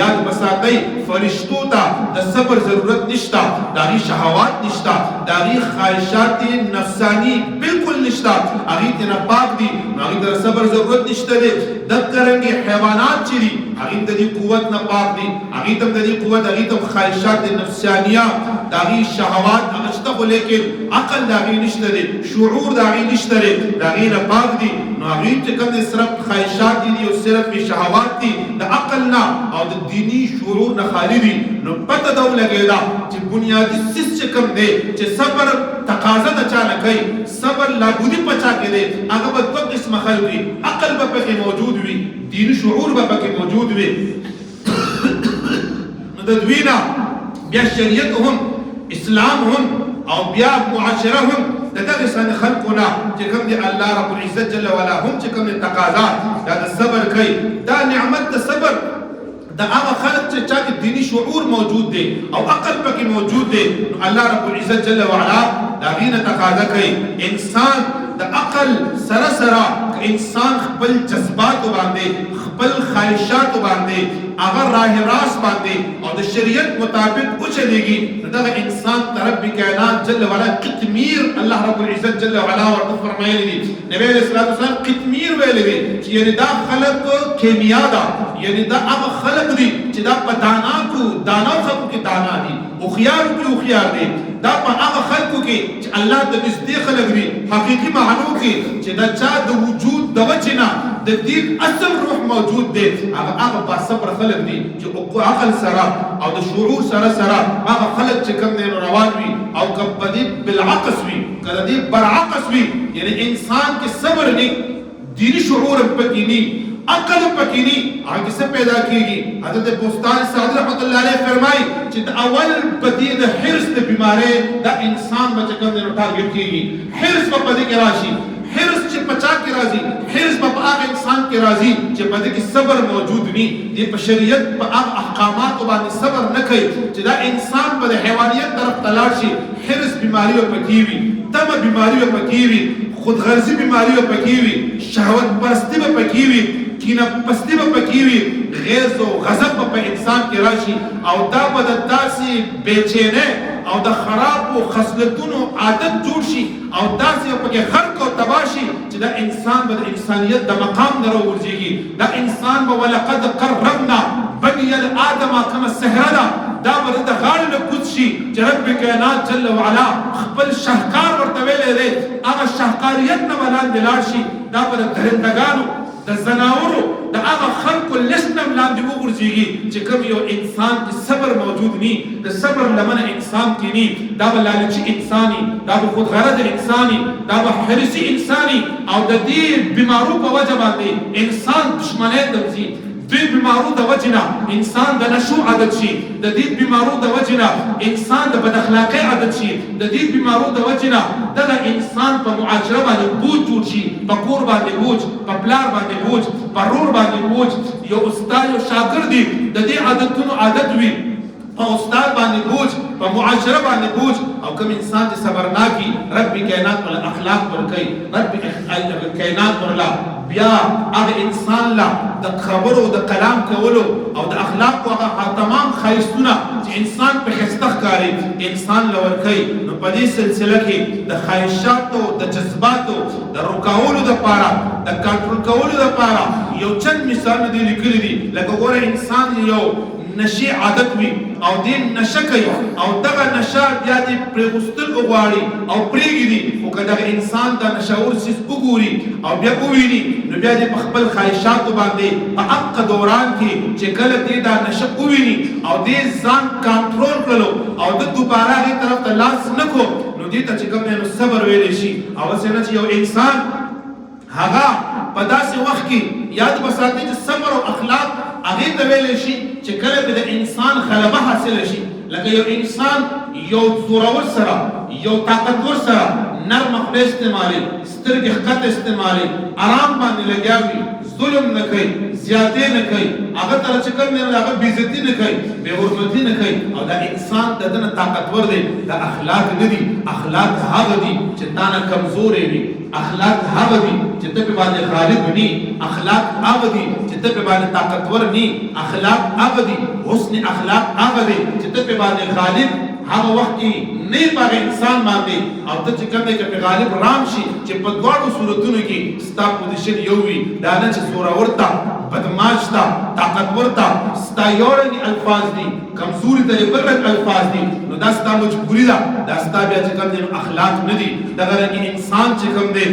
یاد بساتئ فرشتو ته د صبر ضرورت نشته، د هغې شهوات نشته، د هغې خواهشات نفساني بالکل نشته، هغې ته نه پاک دي، نو هغې ته د صبر ضرورت نشته دی. دغه رنګې حیوانات چې دي هغې ته د دې قوت نه پاک دي، هغې ته هم د دې قوت، هغې ته هم خواهشات نفسانیه، د هغې شهوات هغه شته، خو لیکن عقل د هغې نشته دی، شعور د هغې نشته دی، د هغې نه پاک دي. نو هغې چې کوم دی صرف خواهشات دي او صرف شهوات دي، د عقل نه او د دینی شعور نه خالي دي. نو پته ده ولګېده چې بنیادي څیز چې کوم دی چې صبر تقاضا د چا نه کوي، صبر لابودي په چا کې دی، هغه به دوه قسمه خلک وي، عقل به پکې موجود وي، دیني شعور به پکې موجود وي. نو د دوی نه بیا شریعت هم اسلام هم او بیا معاشره هم د دغه سن خلقو نه چې کوم دی الله رب العزت جل وعلا هم چې کوم دی تقاضا دا د صبر کوي. دا نعمت د صبر د هغه خلق چې چا کې دینی شعور موجود دی او عقل پکې موجود دی، نو الله رب العزت جل وعلا د هغې نه تقاضا کوي انسان د عقل سره سره انسان خپل جذباتو باندې خپل خواهشاتو باندې هغه راه راست باندې او د شریعت مطابق وچلېږي، نو دغه انسان ته رب کائنات جل وعلا قطمیر الله رب العزت جل وعلا ورته فرمایلی دي. نبی علیه الصلاة والسلام قطمیر ویلی دي چې یعنې دا خلق کیمیا ده، یعنې دا هغه خلق دي چې دا په دانا خلقو کې دانا دي، هوښیارو کې هوښیار دي، دا په هغه خلقو کې چې الله ته نږدې خلک دي، حقیقي معنو کې چې د چا د وجود د وجې نه د دین اصل روح موجود دی، هغه باصبر خلک دي چې عقل سره او د شعور سره سره هغه خلک چې کوم دی روان وي، او که په دې بالعکس وي که د دې برعکس وي، یعنې انسان کې صبر نه، دیني شعور هم پکې نه، عقل پکې نه، هغه څه پیدا کېږي. حضرت بستان سعدي رحمت الله علیه فرمایي چې د اول په دې د حرص د بیمارۍ دا انسان به چې کوم دی نو ټارګېټ کېږي، حرص به په دې کې راشي، حرص چې په چا کې راځي، حرص به په هغه انسان کې راځي چې په دې کې صبر موجود وي، دې په شریعت په هغه احکاماتو باندې صبر نه کوي چې دا انسان به د حیوانیت طرف ته لاړ شي. حرص بیماري به پکې وي، طمع بیماري به پکې وي، خودغرضي بیماري به پکې وي، شهوت پرستي به پکې وي، کینه پستی به پکې وي، غیظ او غضب به په انسان کې راشي، او دا به د داسې بېچینۍ او د خرابو خصلتونو عادت جوړ شي، او داسې به پکې خرق او تباه شي چې دا انسان به د انسانیت د مقام نه راوغورځېږي. دا انسان به ولقد قربنا بني آدم کما سهره ده، دا به د غاړې نه کوز شي چې رب کائنات جل وعلا خپل شهکار ورته ویلی دی، هغه شهکاریت نه به لاندې لاړ شي، دا به د درندګانو د زناورو د هغه خلقو لست نه لاندې وغورځېږي چې کوم یو انسان کې صبر موجود نی، د صبر لمنه انسان کې نی، دا به لالچي انساني، دا به خودغرض انساني، دا به حرصي انساني، او د دې بیمارو په وجه باندې انسان دشمنۍ ته ځي، دې بیمارو د وجې نه انسان د نشو عادت شي، د دې بیمارو د وجې نه انسان د بد اخلاقۍ عادت شي، د دې بیمارو د وجې نه دغه انسان په معاشره باندې بوج جوړ شي، په کور باندې بوج، په پلار باندې بوج، په رور باندې بوج. یو استاد یو شاګرد دی د دې عادتونو عادت وي، په استاد باندې بوج، په معاشره باندې بوج. او کوم انسان چې صبرناکي رب کائنات ول اخلاق ورکوي، رب کائنات ورلا بیا هغه انسان لا د خبرو د کلام کولو او د اخلاقو هغه تمام ښایستونه چې انسان په ښایسته ښکاري انسان له ورکوي. نو په دې سلسله کې د خواهشاتو د جذباتو د روکولو دپاره د کنټرول کولو دپاره یو چند مثالونه دې لیکلي دي. لکه ګوره انسان یو نشي عادت وي او دې نشه کوي او دغه نشه بیا دې پرېغوستل وغواړي او پرېږدي، خو که دغه انسان دا نشهور څیز وګوري او بیا وویني نو بیا دې په خپل خواهشاتو باندې په هغه دوران کې چې کله دې دا نشه وویني او دې ځان کنټرول کړلو او د دوباره هغې طرف ته لاس نه کړو، نو دې ته چې کوم دی نو صبر ویلی شي. او هسې نه چې یو انسان هغه په داسې وخت کې یاد به ساتئ چې صبر او اخلاق هغې ته ویلی شي چې کله به د انسان غلبه حاصله شي. لکه یو انسان یو زورور سره یو طاقتور سره نرمه خوله استعمالي، سترګې ښکته استعمالي، آرام باندې لګیا وي، ظلم نه کوي، زیاتې نه کوي، هغه ته چې کوم دی هغه بېعزتي نه کوي، بې حرمتي نه کوي، او دا انسان د ده نه طاقتور دی. دا اخلاق نه دي، اخلاق هغه دي چې تا نه کمزورې وي، اخلاق هغه دي چې ته پې باندې غالب وي، اخلاق هغه دي چې چې ته په باندې طاقتور نی اخلاق هغه دي حسن اخلاق هغه دي چې ته په باندې غالب هغه وخت کې نه په انسان باندې او ته چې کوم کې په غالب رام شي چې په دواړو صورتونو کې ستا پوزیشن یو وي دا نه چې سورا ورته بدمعاش تا طاقتور تا ستا یو رنګ الفاظ دي کمزوري ته بل رنګ الفاظ دي نو دا ستا مجبوري ده دا ستا بیا چې کوم دي اخلاق نه دي دغه رنګ انسان چې کوم دی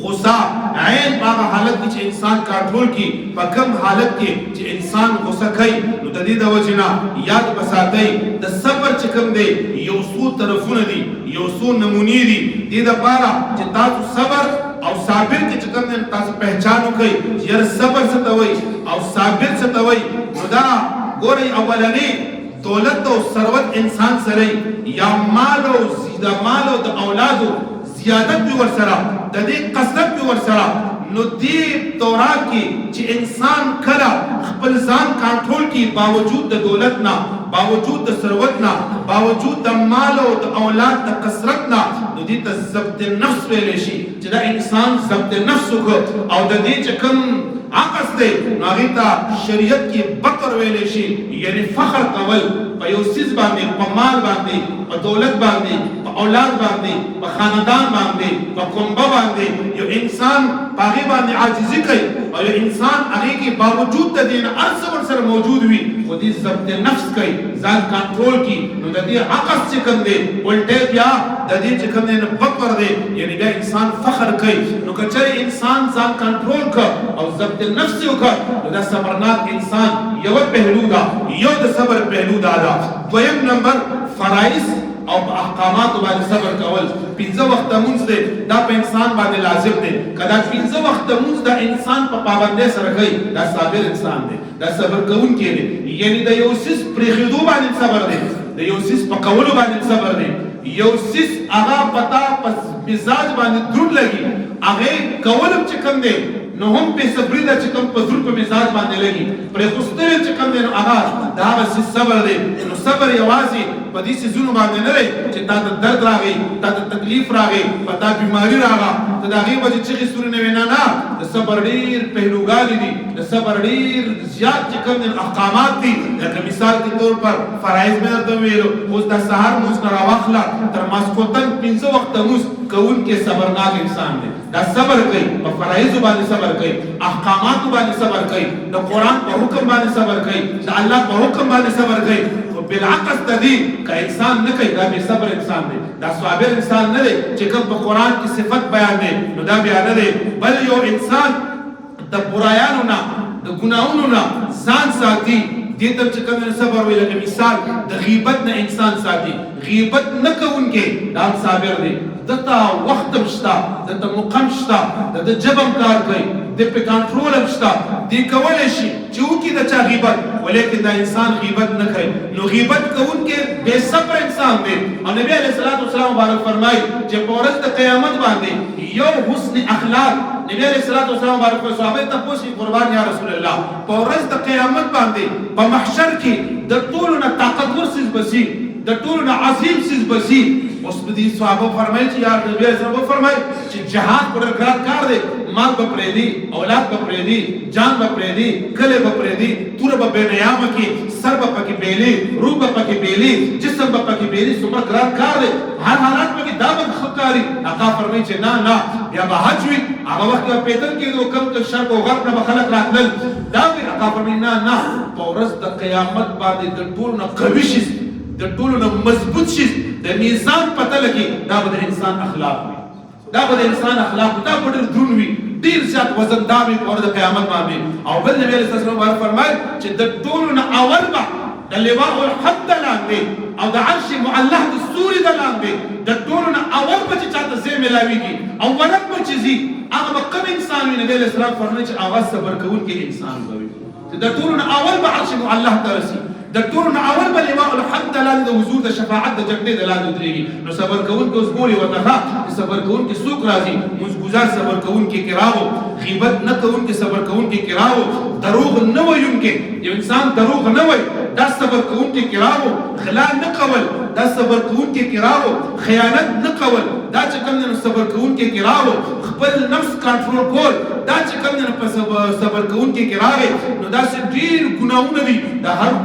غصہ عین باغ حالت کې چې انسان کنټرول کی په کوم حالت کې چې انسان غصه کوي نو د دې د وجنه یاد بساتئ د صبر چې کوم دی یو څو طرفونه دي یو څو نمونې دي دې د پاره چې تاسو صبر او صابر کې چې کوم دی تاسو پہچانو کوي چې یار صبر څه ته وایي او صابر څه ته وایي نو دا ګورئ اولنی دولت او ثروت انسان سره یا مال او د اولادو زیادت بھی ورسرا د دې قصد بھی ورسرا نو دې دوران کې چې انسان کله خپل ځان کنټرول کی باوجود د دولت نه باوجود د ثروت نه باوجود د مال او د اولاد د کثرت نه نو دې ته ضبط نفس ویل شي چې دا انسان ضبط نفس وکړي او د دې چې کوم عقص دی نو هغه ته شریعت کې بطر ویل شي یعنی فخر کول په یو سیز باندې په مال باندې په دولت باندې په اولاد باندې په خاندان باندې په کومبه باندې یو انسان هغه باندې عاجزي کوي او یو انسان هغه کې باوجود د دین ارسل سره موجود وي خو دې ضبط نفس کوي ځان کنټرول کی نو د دې عقص چې کوم دی ولټه بیا د دې چې کوم دی نه بطر دی یعنی بیا انسان فخر کوي نو کچې انسان ځان کنټرول کړ او ضبط نفس وکړ نو دا صبرناک انسان یو پهلو دا یو د صبر پهلو دا دویم نمبر فرایض او په احکامات باندې صبر کول 15 وخت مونږ دی دا په انسان باندې لازم دی کدا 15 وخت مونږ دا انسان په پابندۍ سره کوي دا صابر انسان دی دا صبر کوونکی دی یعنی د یو سیس پرېښودو باندې صبر دی د یو سیس په کولو باندې صبر دی یو سیس هغه پتا په مزاج باندې دروند لګي هغه کولم چې کوم دی نو هم په صبر د چې کوم په ضرور په مزاج باندې لګي پرې خوستل چې کوم دی نو هغه دا بس صبر دی نو صبر یوازې په دې سيزونو باندې نه لري چې تا ته درد راغی تا ته تکلیف راغی پتا بیماری راغله ته دا غي وجه چې ستوري نه وینا نه د صبر ډیر پهلوګان دي د صبر ډیر زیات چې کوم دی احکامات دي لکه مثال کے طور پر فرایض مې ته ویلو اوس د سحر موږ نه راوخله تر ماسکوتن 15 وخت موږ کوون کې صبرناک انسان دی دا صبر کوي په فرایض باندې صبر کوي احکامات باندې صبر کوي د قران په حکم باندې صبر کوي د الله په حکم باندې صبر کوي او بالعکس د دې کا انسان نه کوي دا به صبر انسان دی دا صابر انسان نه دی چې کوم په قران کې صفت بیان دي نو دا بیان نه دی بل یو انسان د برایانو نه د ګناہوں نه ځان ساتي دې ته چې کوم صبر ویل لکه مثال د غیبت نه انسان ساتي غیبت نه کوونکې دا صابر دی دته وخت مشتا دته مقام شتا د جبم کار کوي د په کنټرول مشتا دی کولای شي چې وکي د چا غیبت ولیکن دا انسان غیبت نه کوي نو غیبت کوونکې بے صبر انسان دی او نبی علیہ الصلوۃ والسلام مبارک فرمایي چې په ورځ د قیامت باندې یو حسن اخلاق نبی علیہ الصلوۃ والسلام مبارک صحابه ته پوښتنه قربان یا رسول الله په ورځ د قیامت باندې په محشر کې د ټولو نه طاقتور سیس بسی د ټولو نه عظیم سیس بسی اوس په دې صحابه فرمایي چې یا نبی علیہ السلام فرمایي چې جهاد پر ګرات کار دی مال به پرې دی اولاد به پرې دی جان به پرې دی کله به پرې دی تور به بے نیام کې سر به پکې بیلي روح به پکې بیلي جسم به پکې بیلي څومره ګرات کار دی هر حالت کې دا به خکاری هغه فرمایي چې نه بیا به حج وي هغه وخت په پیدل کې کم ته شرق او غرب نه خلک راتلل دا به هغه فرمایي نه په ورځ د قیامت باندې د ټول نه قوي شي د ټول نه مضبوط شي د میزان پته لګي دا به انسان اخلاق وي دا به انسان اخلاق دا به ډېر دروند وي ډېر زیات وزندار وي په ورځ د قیامت باندې او بل نبی علیه السلام فرمایي چې د ټول نه اول به د لواء الحمد لاندې او د عرش معلق د ستوري د لاندې د ټول نه اول به چې چاته ځای ملاویږي او ولک به چې ځي هغه به کوم انسان وي نبی علیه السلام فرمایي چې هغه صبر کوونکی انسان به وي چې د ټول نه اول به عرش معلق ته رسي د ټول نه اول به لواء الحمد لاندې د حضور د شفاعت د جګړې د لاندې ودرېږي. نو صبر کوونکی اوس بولي ورته ښه صبر کوونکی څوک راځي؟ مونځګزار صبر کوونکی کې راغو، غیبت نه کوونکی صبر کوونکی کې راغو، دروغ نه ویونکی یو انسان دروغ نه وایي دا صبر کوونکی کې راغو، غلا نه کول دا صبر کوونکی کې راغو، خیانت نه کول دا چې کوم دی نو صبر کوونکی کې راغو، خپل نفس کنټرول کول دا چې کوم دی نو په صبر کوونکی کې راغی. نو داسې ډېر ګناهونه دي د هر